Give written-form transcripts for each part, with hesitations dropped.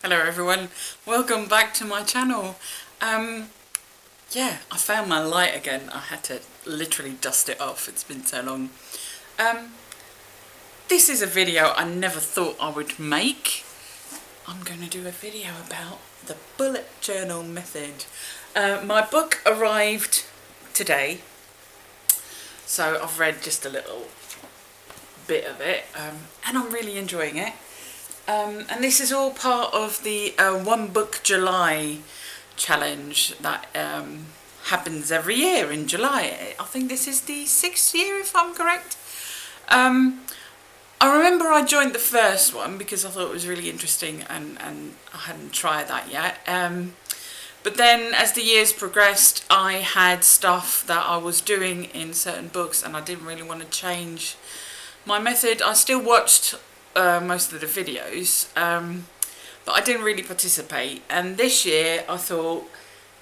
Hello everyone, welcome back to my channel. Yeah, I found my light again. I had to literally dust it off, it's been so long. This is a video I never thought I would make. I'm going to do a video about the bullet journal method. My book arrived today, so I've read just a little bit of it, and I'm really enjoying it. And this is all part of the OneBookJuly challenge that happens every year in July. I think this is the 6th year, if I'm correct. I remember I joined the first one because I thought it was really interesting and I hadn't tried that yet. But then as the years progressed, I had stuff that I was doing in certain books and I didn't really want to change my method. I still watched most of the videos, but I didn't really participate. And this year I thought,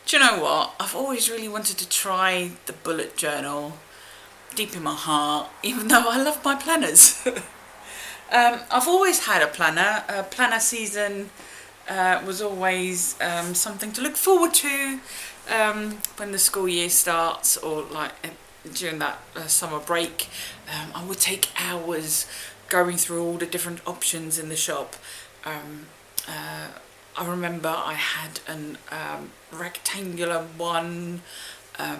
do you know what, I've always really wanted to try the bullet journal deep in my heart, even though I love my planners. I've always had a planner. Planner season was always something to look forward to when the school year starts, or like during that summer break. I would take hours going through all the different options in the shop. I remember I had an rectangular one. I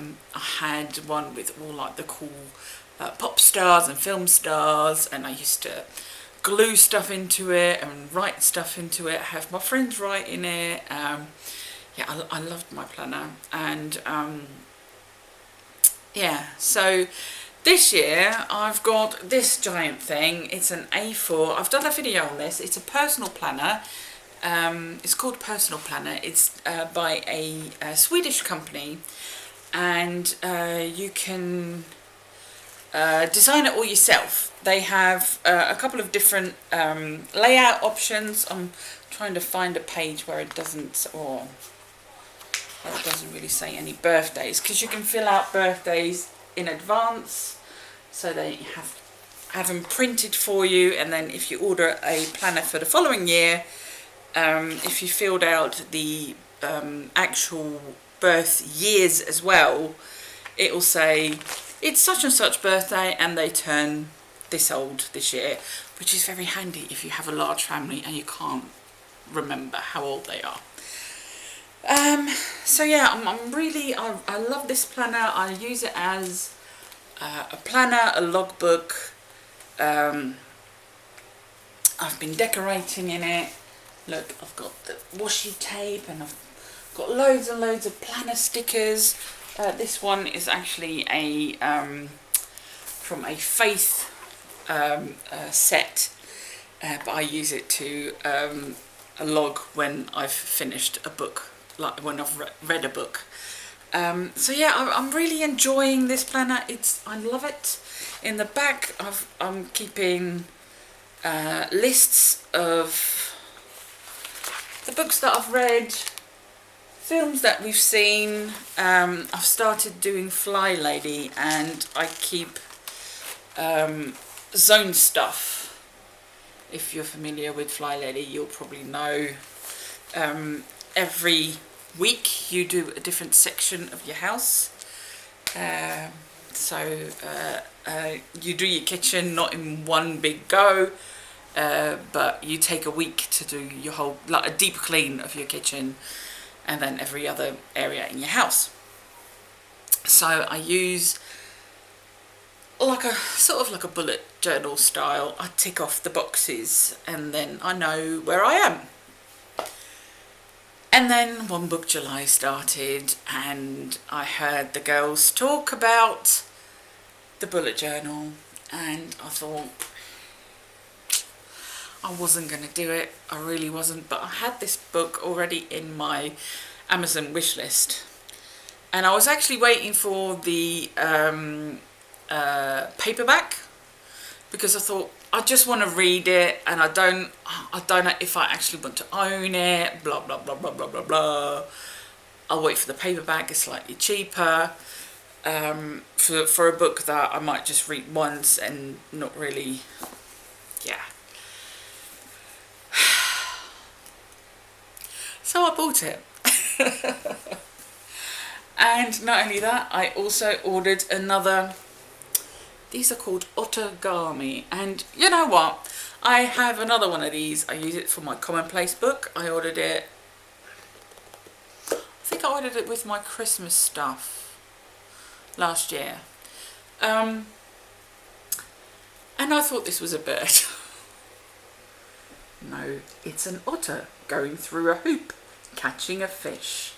had one with all like the cool pop stars and film stars, and I used to glue stuff into it and write stuff into it, have my friends write in it. Yeah, I loved my planner. And yeah, so this year I've got this giant thing. It's an A4. I've done a video on this. It's a personal planner. It's called Personal Planner. It's by a Swedish company, and you can design it all yourself. They have a couple of different layout options. I'm trying to find a page where it doesn't, or it doesn't really say any birthdays, because you can fill out birthdays in advance, so they have them printed for you, and then if you order a planner for the following year, if you filled out the actual birth years as well, it will say it's such and such birthday and they turn this old this year, which is very handy if you have a large family and you can't remember how old they are. So yeah, I love this planner. I use it as a planner, a logbook. I've been decorating in it. Look, I've got the washi tape and I've got loads and loads of planner stickers. This one is actually from a faith set, but I use it to log when I've finished a book, like when I've read a book. So yeah, I'm really enjoying this planner. I love it. In the back, I'm keeping lists of the books that I've read, films that we've seen. I've started doing Fly Lady, and I keep zone stuff. If you're familiar with Fly Lady, you'll probably know every week you do a different section of your house. So you do your kitchen not in one big go, but you take a week to do your whole, like a deep clean of your kitchen, and then every other area in your house. So I use like a sort of like a bullet journal style. I tick off the boxes and then I know where I am. And then OneBookJuly started, and I heard the girls talk about the bullet journal, and I thought I wasn't going to do it. I really wasn't, but I had this book already in my Amazon wish list, and I was actually waiting for the paperback, because I thought I just want to read it, and I don't know if I actually want to own it, blah blah blah blah blah blah blah. I'll wait for the paperback. It's slightly cheaper for a book that I might just read once and not really, yeah. So I bought it. And not only that, I also ordered another. These are called Ottergami, and you know what? I have another one of these. I use it for my commonplace book. I ordered it. I think I ordered it with my Christmas stuff last year. And I thought this was a bird. No, it's an otter going through a hoop, catching a fish.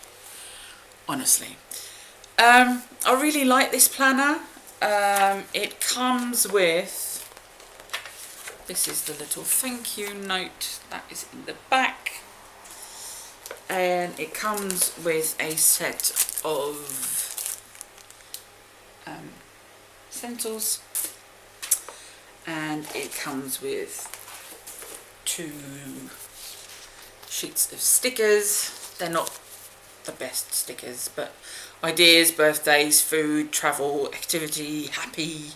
Honestly. I really like this planner. It comes with, this is the little thank you note that is in the back, and it comes with a set of stencils, and it comes with 2 sheets of stickers. They're not the best stickers, but ideas, birthdays, food, travel, activity, happy,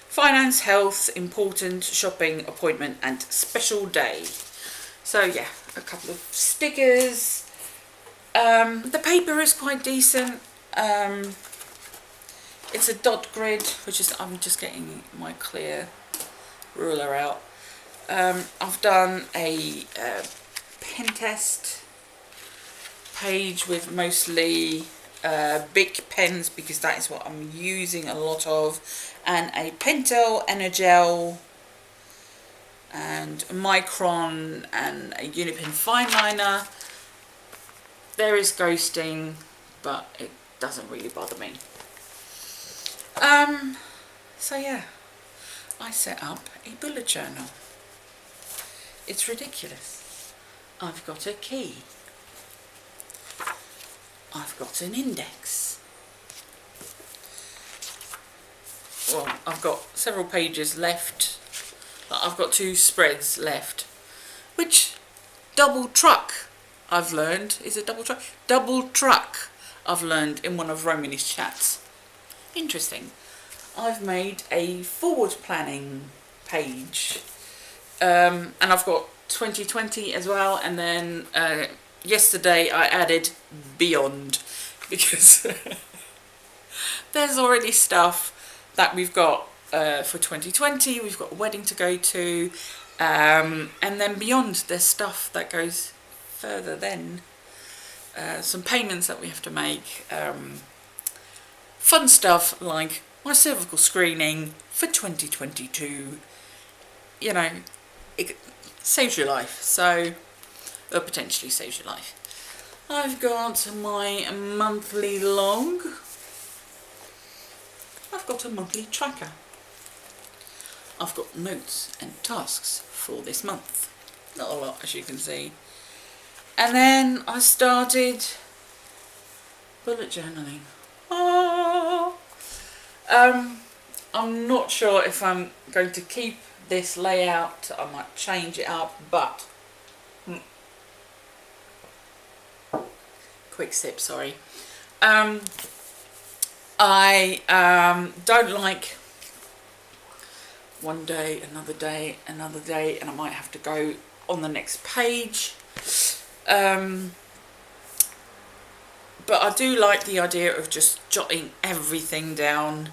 finance, health, important, shopping, appointment, and special day. So yeah, a couple of stickers. The paper is quite decent. It's a dot grid, which is, I'm just getting my clear ruler out. I've done a pen test page with mostly Bic pens, because that is what I'm using a lot of, and a Pentel and a gel and a Micron and a Unipen fine liner. There is ghosting, but it doesn't really bother me. So yeah, I set up a bullet journal. It's ridiculous. I've got a key. I've got an index. Well, I've got several pages left. I've got 2 spreads left, which double truck I've learned is a double truck. Double truck I've learned in one of Romany's chats. Interesting. I've made a forward planning page, and I've got 2020 as well, and then yesterday I added beyond, because there's already stuff that we've got for 2020. We've got a wedding to go to, and then beyond there's stuff that goes further then, some payments that we have to make, fun stuff like my cervical screening for 2022. You know, it saves your life, so, or potentially saves your life. I've got my monthly log. I've got a monthly tracker. I've got notes and tasks for this month. Not a lot, as you can see. And then I started bullet journaling. I'm not sure if I'm going to keep this layout. I might change it up, but quick sip, sorry. I don't like one day, another day, another day, and I might have to go on the next page. But I do like the idea of just jotting everything down.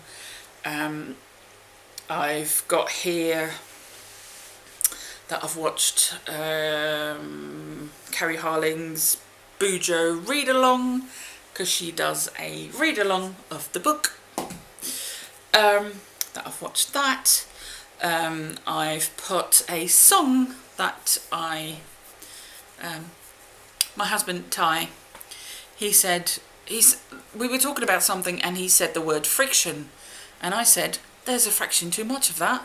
I've got here that I've watched Carrie Harling's BUJO read along, because she does a read along of the book. That I've watched that. I've put a song that my husband Ty, he said, we were talking about something and he said the word friction, and I said, there's a fraction too much of that,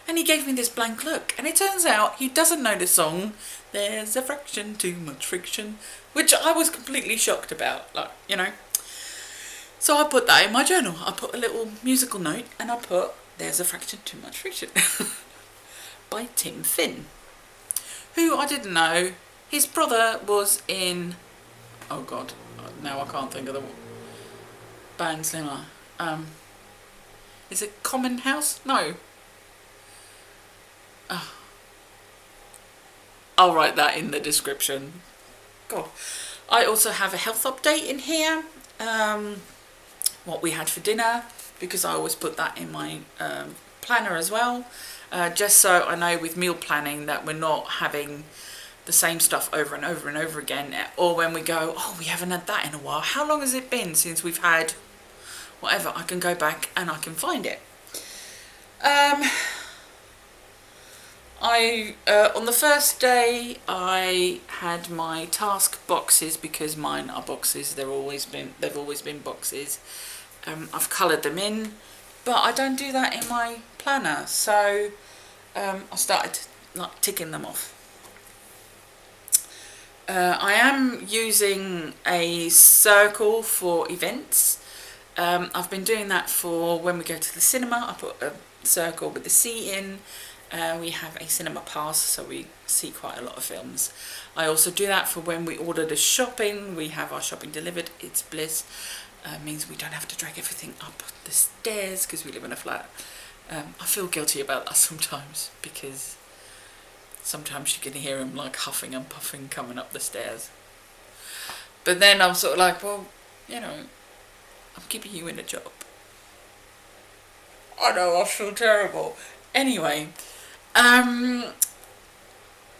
and he gave me this blank look, and it turns out he doesn't know the song There's a Fraction Too Much Friction, which I was completely shocked about, like, you know. So I put that in my journal. I put a little musical note and I put There's a Fraction Too Much Friction by Tim Finn, who I didn't know. His brother was in, oh god, now I can't think of the band's name. Is it Common House? No. I'll write that in the description. God. I also have a health update in here, what we had for dinner, because I always put that in my planner as well, just so I know with meal planning that we're not having the same stuff over and over and over again, or when we go, oh, we haven't had that in a while, how long has it been since we've had whatever, I can go back and I can find it. On the first day I had my task boxes, because mine are boxes, they've always been boxes. I've coloured them in, but I don't do that in my planner, so I started like ticking them off. I am using a circle for events. I've been doing that for when we go to the cinema. I put a circle with the seat in. We have a cinema pass, so we see quite a lot of films. I also do that for when we order the shopping. We have our shopping delivered. It's bliss. Means we don't have to drag everything up the stairs because we live in a flat. I feel guilty about that sometimes, because sometimes you can hear him like huffing and puffing coming up the stairs. But then I'm sort of like, well, you know, I'm keeping you in a job. I know, I feel terrible. Anyway,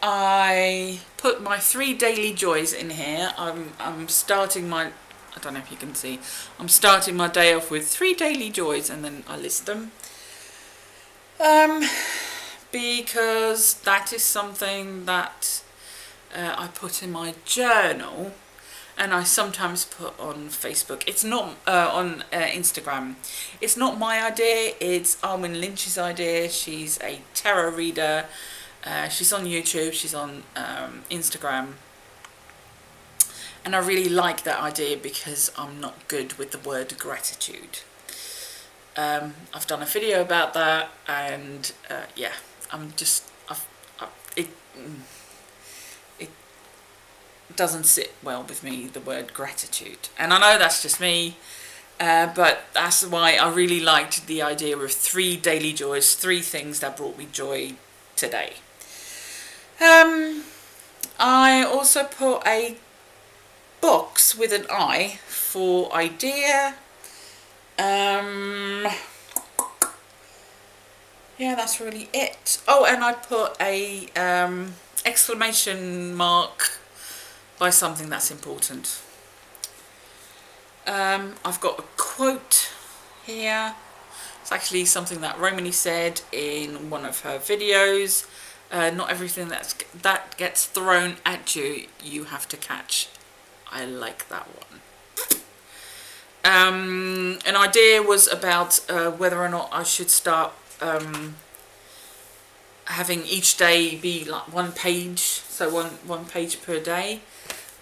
I put my 3 daily joys in here. I'm starting my, I don't know if you can see, I'm starting my day off with 3 daily joys, and then I list them. Because that is something that I put in my journal, and I sometimes put on Facebook. It's not on Instagram. It's not my idea, it's Arwen Lynch's idea. She's a tarot reader. She's on YouTube, she's on Instagram. And I really like that idea because I'm not good with the word gratitude. I've done a video about that, and yeah, I'm just, it doesn't sit well with me, the word gratitude. And I know that's just me, but that's why I really liked the idea of 3 daily joys, 3 things that brought me joy today. I also put a box with an I for idea. Yeah, that's really it. Oh, and I put a exclamation mark by something that's important. I've got a quote here. It's actually something that Romany said in one of her videos. Not everything that gets thrown at you, you have to catch. I like that one. An idea was about whether or not I should start having each day be like 1 page, so one page per day.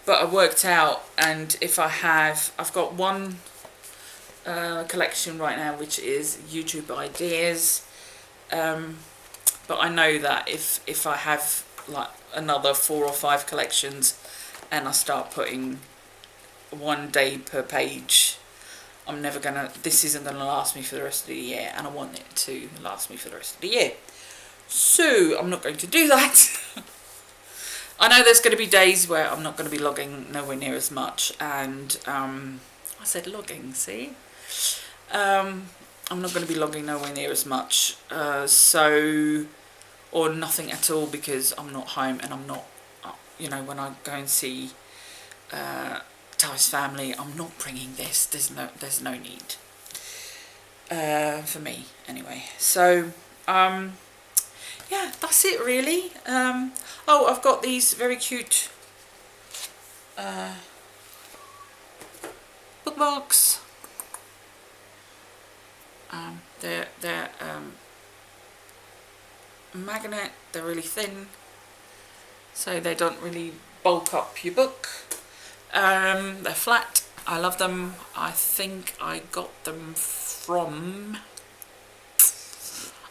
But I worked out, and if I've got one collection right now, which is YouTube ideas. But I know that if I have like another 4 or 5 collections, and I start putting 1 day per page, I'm never gonna, this isn't gonna last me for the rest of the year, and I want it to last me for the rest of the year. So I'm not going to do that. I know there's going to be days where I'm not going to be logging nowhere near as much, and I said logging, see? I'm not going to be logging nowhere near as much, or nothing at all, because I'm not home, and I'm not, you know, when I go and see Ty's family, I'm not bringing this. There's no need for me anyway. So yeah, that's it really. Oh, I've got these very cute bookmarks. They're magnet. They're really thin, so they don't really bulk up your book. They're flat. I love them. I think I got them from,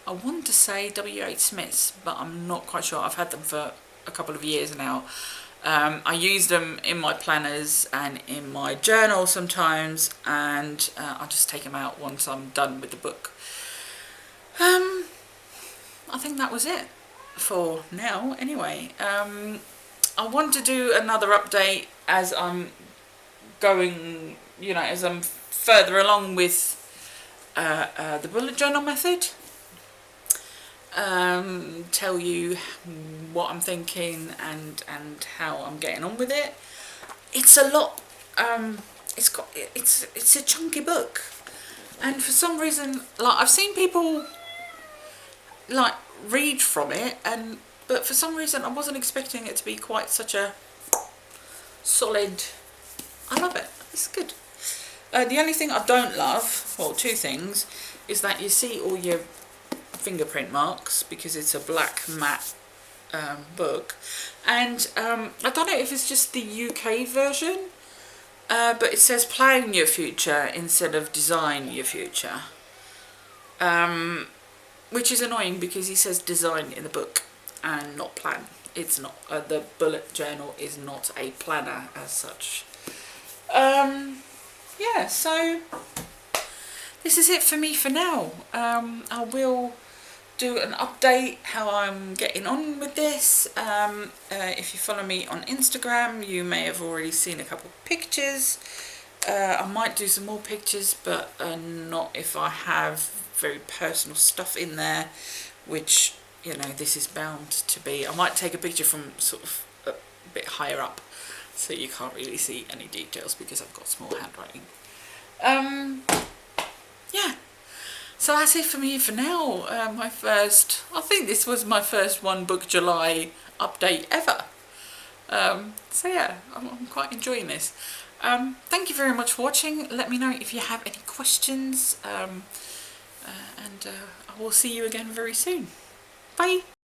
I want to say W.H. Smith's, but I'm not quite sure. I've had them for a couple of years now. I use them in my planners and in my journal sometimes, and I just take them out once I'm done with the book. I think that was it for now anyway. I want to do another update as I'm going, you know, as I'm further along with the bullet journal method. Tell you what I'm thinking and how I'm getting on with it. It's a lot. It's a chunky book, and for some reason, like, I've seen people like read from it, but for some reason I wasn't expecting it to be quite such a solid. I love it. It's good. The only thing I don't love, well, two things, is that you see all your fingerprint marks because it's a black matte book, and I don't know if it's just the UK version, but it says plan your future instead of design your future, which is annoying because he says design in the book and not plan. It's not, the bullet journal is not a planner as such. Yeah, so this is it for me for now. I will do an update how I'm getting on with this. If you follow me on Instagram, you may have already seen a couple of pictures. I might do some more pictures, but not if I have very personal stuff in there, which, you know, this is bound to be. I might take a picture from sort of a bit higher up, so you can't really see any details because I've got small handwriting. Yeah, so that's it for me for now. I think this was my first OneBookJuly update ever. So yeah, I'm quite enjoying this. Thank you very much for watching. Let me know if you have any questions, and I will see you again very soon. Bye.